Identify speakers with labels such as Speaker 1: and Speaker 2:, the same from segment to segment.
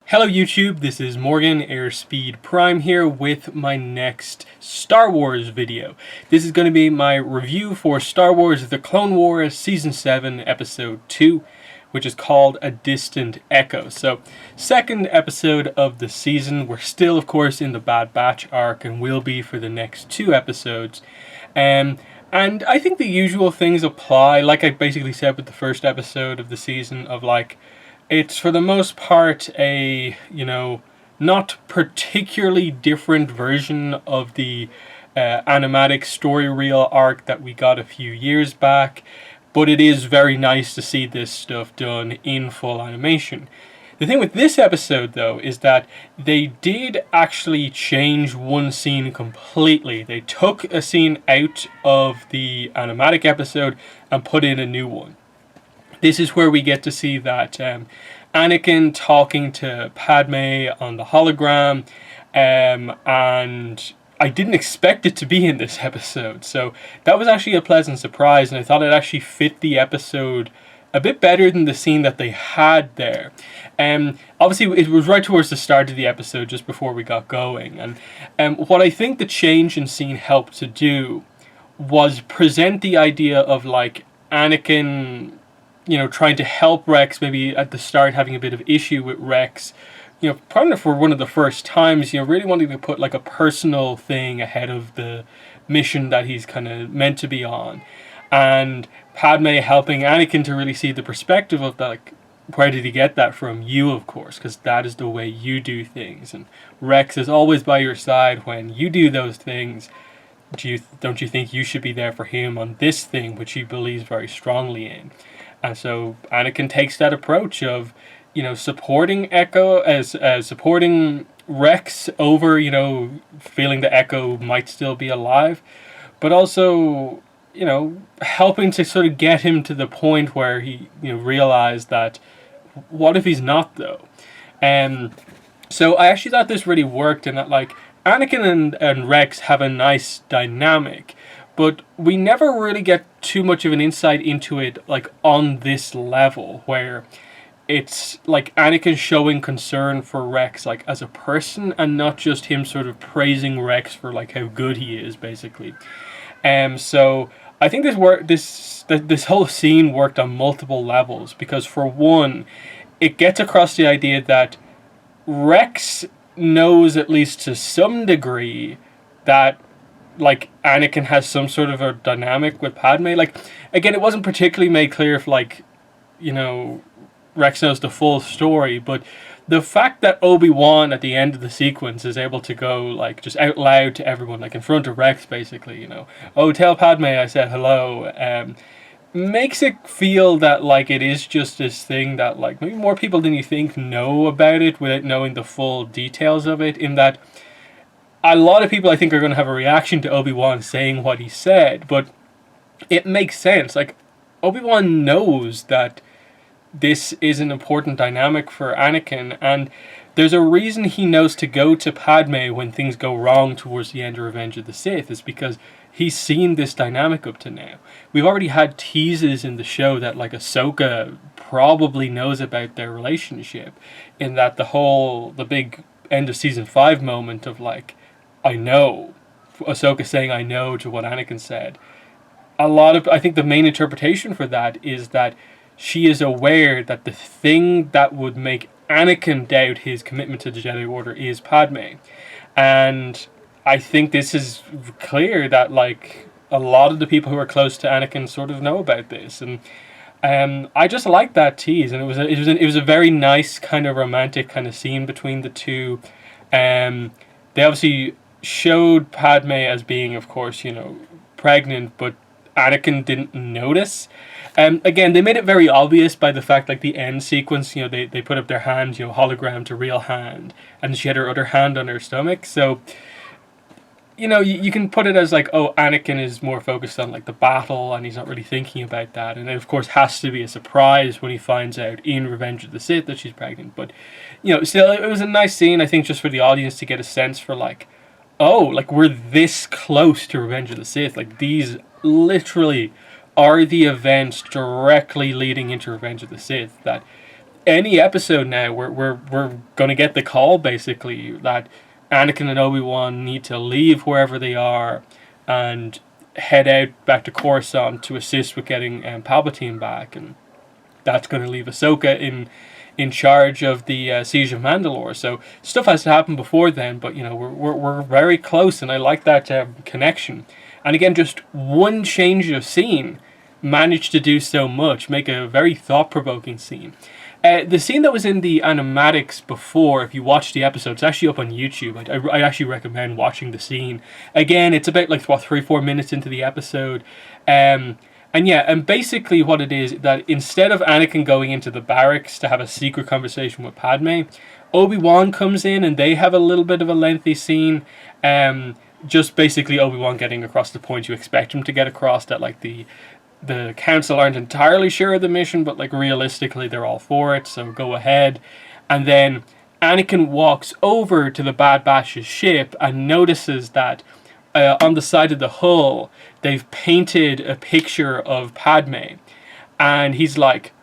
Speaker 1: Hello YouTube, this is Morgan Airspeed Prime here with my next Star Wars video. This is going to be my review for Star Wars The Clone Wars Season 7 Episode 2, which is called A Distant Echo. So, second episode of the season. We're still, of course, in the Bad Batch arc and will be for the next two episodes. And I think the usual things apply, like I basically said with the first episode of the season, of like, it's for the most part a, not particularly different version of the animatic story reel arc that we got a few years back, but it is very nice to see this stuff done in full animation. The thing with this episode, though, is that they did actually change one scene completely. They took a scene out of the animatic episode and put in a new one. This is where we get to see that Anakin talking to Padme on the hologram, and I didn't expect it to be in this episode, so that was actually a pleasant surprise, and I thought it actually fit the episode a bit better than the scene that they had there. Obviously, it was right towards the start of the episode, just before we got going, and what I think the change in scene helped to do was present the idea of like Anakin, trying to help Rex, maybe at the start having a bit of issue with Rex, probably for one of the first times, really wanting to put like a personal thing ahead of the mission that he's kind of meant to be on. And Padme helping Anakin to really see the perspective of that, like, where did he get that from? You, of course, because that is the way you do things. And Rex is always by your side when you do those things. Don't you think you should be there for him on this thing, which he believes very strongly in? And so Anakin takes that approach of, supporting Echo as supporting Rex over, feeling that Echo might still be alive, but also, helping to sort of get him to the point where he, realized that, what if he's not, though? So I actually thought this really worked, and that, like, Anakin and Rex have a nice dynamic, but we never really get too much of an insight into it, like, on this level, where it's like Anakin showing concern for Rex, like, as a person, and not just him sort of praising Rex for, like, how good he is, basically. So I think this whole scene worked on multiple levels, because for one, it gets across the idea that Rex knows, at least to some degree, that, like, Anakin has some sort of a dynamic with Padme. Like, again, it wasn't particularly made clear if, like, Rex knows the full story, but the fact that Obi-Wan at the end of the sequence is able to go, like, just out loud to everyone, like, in front of Rex, basically, oh, tell Padme I said hello, makes it feel that, like, it is just this thing that, like, maybe more people than you think know about it without knowing the full details of it, in that a lot of people, I think, are going to have a reaction to Obi-Wan saying what he said, but it makes sense. Like, Obi-Wan knows that this is an important dynamic for Anakin, and there's a reason he knows to go to Padme when things go wrong towards the end of Revenge of the Sith, is because he's seen this dynamic up to now. We've already had teases in the show that, like, Ahsoka probably knows about their relationship, in that the big end of season 5 moment of, like, I know, Ahsoka saying I know to what Anakin said. I think the main interpretation for that is that she is aware that the thing that would make Anakin doubt his commitment to the Jedi Order is Padme. And I think this is clear that, like, a lot of the people who are close to Anakin sort of know about this. And I just like that tease, and it was a very nice kind of romantic kind of scene between the two. They obviously showed Padme as being, of course, pregnant, but Anakin didn't notice. Again, they made it very obvious by the fact, like, the end sequence, they put up their hand, hologram to real hand, and she had her other hand on her stomach, so, you can put it as, like, oh, Anakin is more focused on, like, the battle, and he's not really thinking about that, and it, of course, has to be a surprise when he finds out in Revenge of the Sith that she's pregnant, but, still, it was a nice scene, I think, just for the audience to get a sense for, like, oh, like, we're this close to Revenge of the Sith, like, these literally are the events directly leading into Revenge of the Sith that any episode now, we're gonna get the call basically that Anakin and Obi-Wan need to leave wherever they are and head out back to Coruscant to assist with getting Palpatine back, and that's going to leave Ahsoka in charge of the siege of Mandalore. So stuff has to happen before then, but we're very close, and I like that connection. And again, just one change of scene managed to do so much, make a very thought-provoking scene. The scene that was in the animatics before, if you watch the episode, it's actually up on YouTube. I actually recommend watching the scene. Again, it's about like 3-4 minutes into the episode. And basically what it is, that instead of Anakin going into the barracks to have a secret conversation with Padme, Obi-Wan comes in and they have a little bit of a lengthy scene. Just basically Obi-Wan getting across the point you expect him to get across, that like the council aren't entirely sure of the mission, but like realistically they're all for it, so go ahead. And then Anakin walks over to the Bad Batch's ship and notices that on the side of the hull they've painted a picture of Padme, and he's like,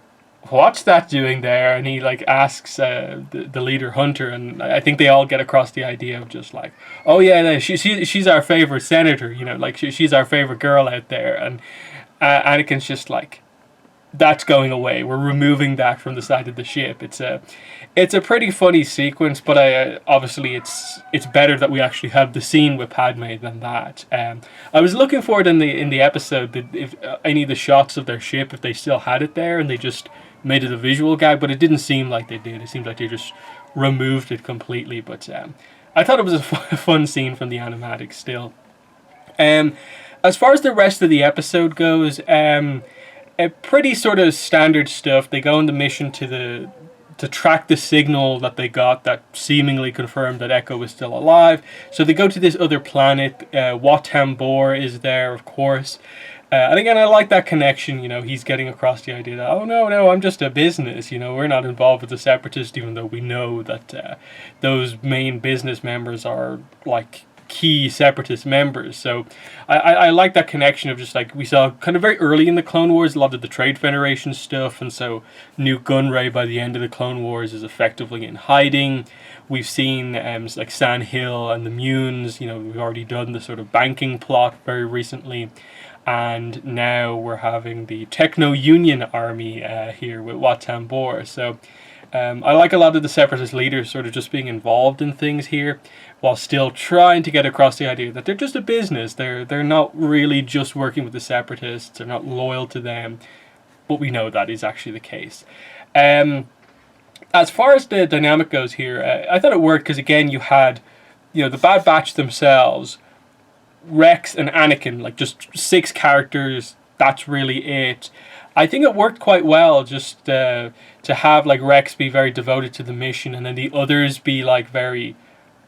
Speaker 1: what's that doing there? And he like asks the leader Hunter, and I think they all get across the idea of just like, oh yeah, she's our favorite senator, like she's our favorite girl out there. And Anakin's just like, that's going away. We're removing that from the side of the ship. It's a pretty funny sequence, but obviously it's better that we actually have the scene with Padme than that. I was looking for it in the episode, that if any of the shots of their ship, if they still had it there and they just made it a visual gag, but it didn't seem like they did. It seemed like they just removed it completely. But I thought it was a fun scene from the animatics still. As far as the rest of the episode goes, a pretty sort of standard stuff. They go on the mission to track the signal that they got that seemingly confirmed that Echo is still alive. So they go to this other planet. Wat Tambor is there, of course. And again, I like that connection. He's getting across the idea that, oh no, I'm just a business. We're not involved with the Separatists, even though we know that those main business members are like key Separatist members. So I like that connection of just like, we saw kind of very early in the Clone Wars a lot of the Trade Federation stuff, and so Nute Gunray by the end of the Clone Wars is effectively in hiding. We've seen like Sand Hill and the Munes. We've already done the sort of banking plot very recently, and now we're having the Techno Union army here with Wat Tambor. So I like a lot of the Separatist leaders sort of just being involved in things here, while still trying to get across the idea that they're just a business. They're not really just working with the Separatists. They're not loyal to them, but we know that is actually the case. As far as the dynamic goes here, I thought it worked because, again, you had the Bad Batch themselves, Rex and Anakin, like just 6 characters. That's really it. I think it worked quite well just to have like Rex be very devoted to the mission, and then the others be like very,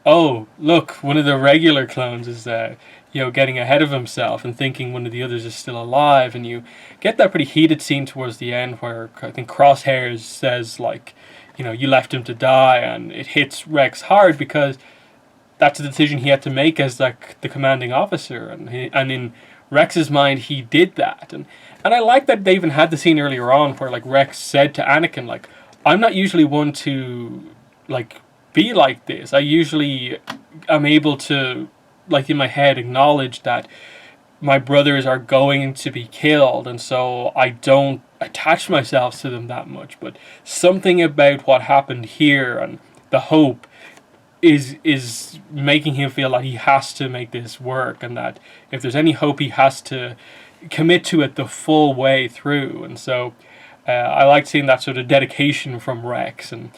Speaker 1: oh look, one of the regular clones is getting ahead of himself and thinking one of the others is still alive. And you get that pretty heated scene towards the end where I think Crosshairs says like, you left him to die, and it hits Rex hard because that's a decision he had to make as like the commanding officer, and in Rex's mind he did that. And I like that they even had the scene earlier on where like Rex said to Anakin like, I'm not usually one to like be like this. I usually am able to like in my head acknowledge that my brothers are going to be killed, and so I don't attach myself to them that much. But something about what happened here and the hope is making him feel like he has to make this work, and that if there's any hope he has to commit to it the full way through. And so I like seeing that sort of dedication from Rex, and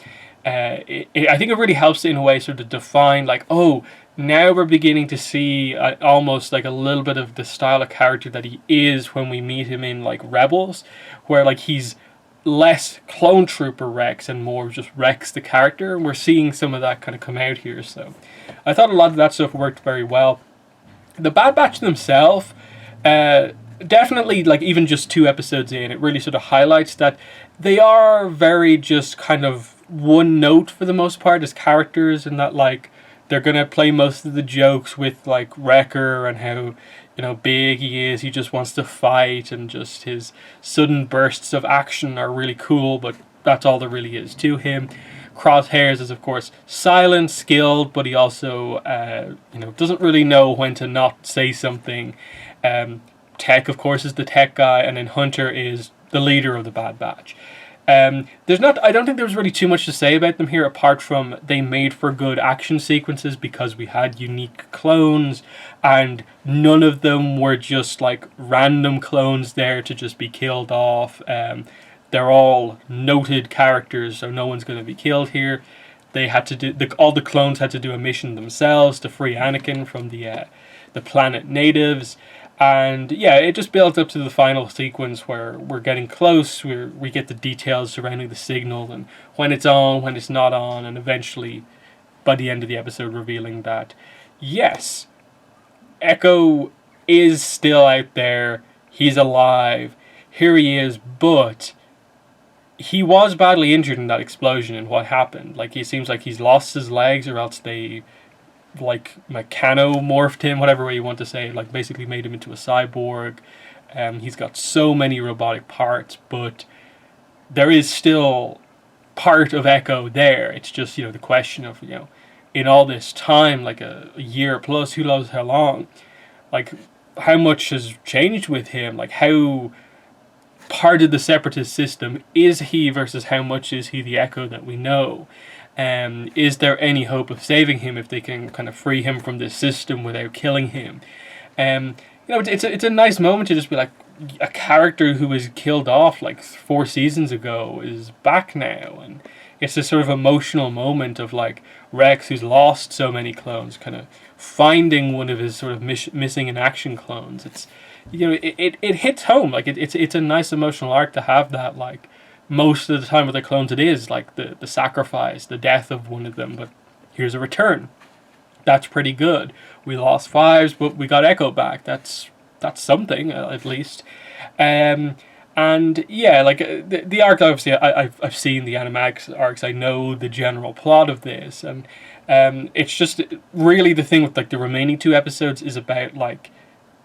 Speaker 1: I think it really helps in a way sort of define like, oh, now we're beginning to see almost like a little bit of the style of character that he is when we meet him in like Rebels, where like he's less clone trooper Rex and more just Rex the character, and we're seeing some of that kind of come out here. So I thought a lot of that stuff worked very well. The Bad Batch themselves, definitely, like even just 2 episodes in, it really sort of highlights that they are very just kind of one note for the most part as characters, and that like they're gonna play most of the jokes with like Wrecker and how big he is. He just wants to fight, and just his sudden bursts of action are really cool, but that's all there really is to him. Crosshairs is, of course, silent, skilled, but he also, doesn't really know when to not say something. Tech, of course, is the tech guy, and then Hunter is the leader of the Bad Batch. I don't think there's really too much to say about them here, apart from they made for good action sequences because we had unique clones, and none of them were just like random clones there to just be killed off. They're all noted characters, so no one's going to be killed here. They had to do all the clones had to do a mission themselves to free Anakin from the planet natives, and yeah, it just builds up to the final sequence where we're getting close. We get the details surrounding the signal and when it's on, when it's not on, and eventually, by the end of the episode, revealing that yes, Echo is still out there. He's alive. Here he is, but he was badly injured in that explosion, and what happened? Like, he seems like he's lost his legs, or else they, like, mechanomorphed him, whatever way you want to say, like, basically made him into a cyborg. He's got so many robotic parts, but there is still part of Echo there. It's just, the question of, in all this time, like a year plus, who knows how long, like, how much has changed with him? Like, how part of the Separatist system is he versus how much is he the Echo that we know? Is there any hope of saving him if they can kind of free him from this system without killing him? It's a nice moment to just be like, a character who was killed off like 4 seasons ago is back now, and it's this sort of emotional moment of like Rex, who's lost so many clones, kind of finding one of his sort of missing in action clones. It's it hits home. Like it's a nice emotional arc to have that. Like most of the time with the clones, it is like the sacrifice, the death of one of them, but here's a return. That's pretty good. We lost 5s, but we got Echo back. That's something, at least. And yeah, like the arc, obviously I've seen the animatic arcs. I know the general plot of this, and it's just really the thing with like the remaining 2 episodes is about like,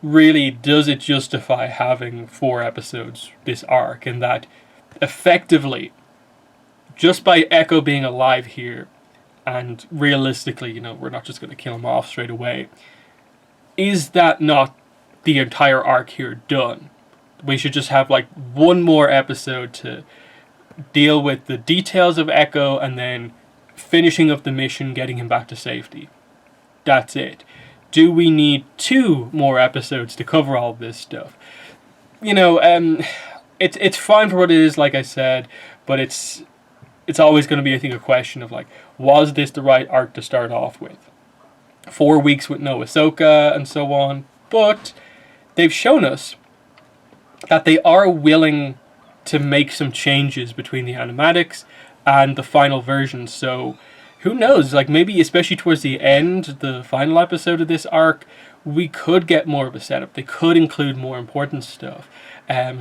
Speaker 1: really, does it justify having 4 episodes, this arc, and that effectively, just by Echo being alive here, and realistically, we're not just going to kill him off straight away, is that not the entire arc here done? We should just have like one more episode to deal with the details of Echo, and then finishing up the mission, getting him back to safety. That's it. Do we need 2 more episodes to cover all this stuff? It's fine for what it is, like I said, but it's always going to be, I think, a question of like, was this the right arc to start off with? 4 weeks with no Ahsoka and so on, but they've shown us that they are willing to make some changes between the animatics and the final version, so who knows, like maybe especially towards the end, the final episode of this arc, we could get more of a setup. They could include more important stuff.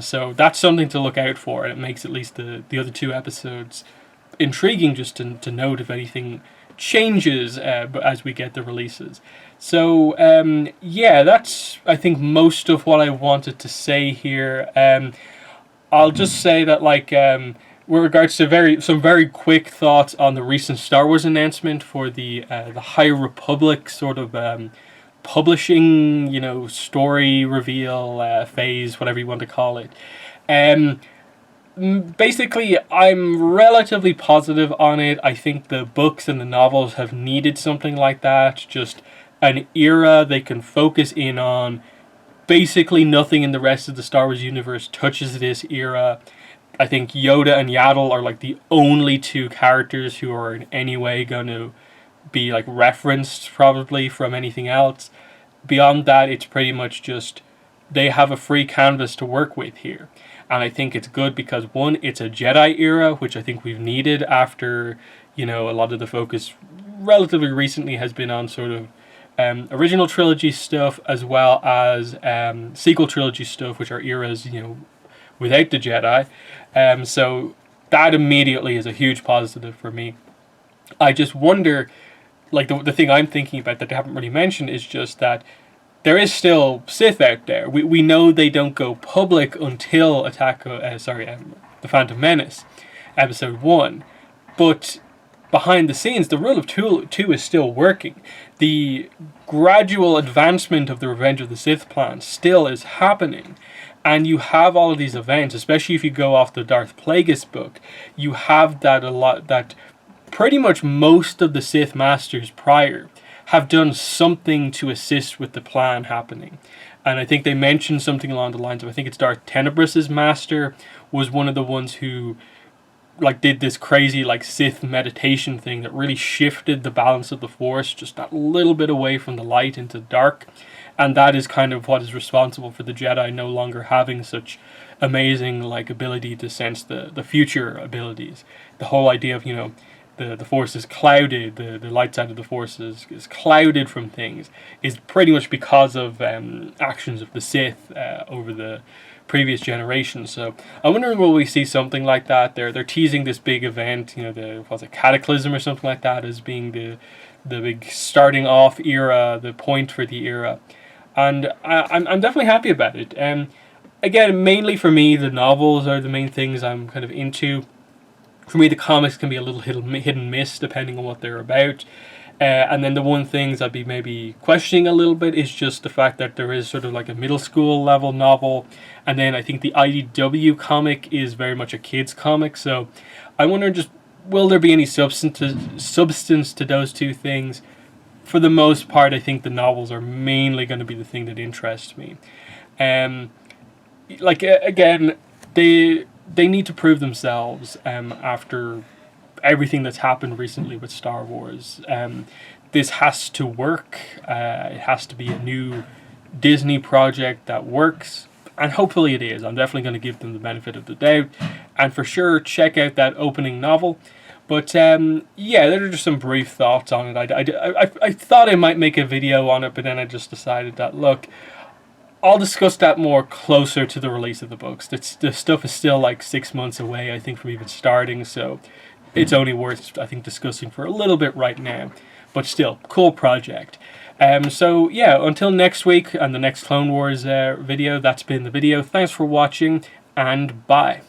Speaker 1: So that's something to look out for, and it makes at least the other 2 episodes intriguing just to note if anything changes as we get the releases. So yeah, that's I think most of what I wanted to say here. I'll just say that like with regards to some very quick thoughts on the recent Star Wars announcement for the High Republic sort of publishing, story reveal phase, whatever you want to call it. Basically, I'm relatively positive on it. I think the books and the novels have needed something like that, just an era they can focus in on. Basically, nothing in the rest of the Star Wars universe touches this era. I think Yoda and Yaddle are like the only 2 characters who are in any way going to be like referenced probably from anything else. Beyond that, it's pretty much just they have a free canvas to work with here. And I think it's good because, one, it's a Jedi era, which I think we've needed after, a lot of the focus relatively recently has been on sort of original trilogy stuff as well as sequel trilogy stuff, which are eras, without the Jedi. So that immediately is a huge positive for me. I just wonder, like the thing I'm thinking about that they haven't really mentioned is just that there is still Sith out there. We know they don't go public until The Phantom Menace. episode 1. But behind the scenes, the rule of two is still working. The gradual advancement of the Revenge of the Sith plan still is happening. And you have all of these events, especially if you go off the Darth Plagueis book, you have that a lot, that pretty much most of the Sith Masters prior have done something to assist with the plan happening. And I think they mentioned something along the lines of, I think it's Darth Tenebrous' master was one of the ones who like did this crazy like Sith meditation thing that really shifted the balance of the Force just that little bit away from the light into the dark. And that is kind of what is responsible for the Jedi no longer having such amazing like ability to sense the future abilities. The whole idea of, you know, the Force is clouded, the light side of the Force is clouded from things, is pretty much because of actions of the Sith over the previous generations. So I'm wondering, will we see something like that? They're teasing this big event, you know, the what's it, Cataclysm or something like that, as being the big starting off era, the point for the era, and I'm definitely happy about it. Again, mainly for me, the novels are the main things I'm kind of into. For me, the comics can be a little hit and miss depending on what they're about. And then the one things I'd be maybe questioning a little bit is just the fact that there is sort of like a middle school level novel. And then I think the IDW comic is very much a kid's comic. So I wonder just, will there be any substance to those two things? For the most part, I think the novels are mainly going to be the thing that interests me. Like, again, they need to prove themselves after everything that's happened recently with Star Wars. This has to work. It has to be a new Disney project that works, and hopefully it is. I'm definitely going to give them the benefit of the doubt, and for sure check out that opening novel. But yeah, there are just some brief thoughts on it. I thought I might make a video on it, but then I just decided that, look, I'll discuss that more closer to the release of the books. The stuff is still like 6 months away, I think, from even starting, so it's only worth, I think, discussing for a little bit right now. But still, cool project. So yeah, until next week and the next Clone Wars video, that's been the video. Thanks for watching, and bye.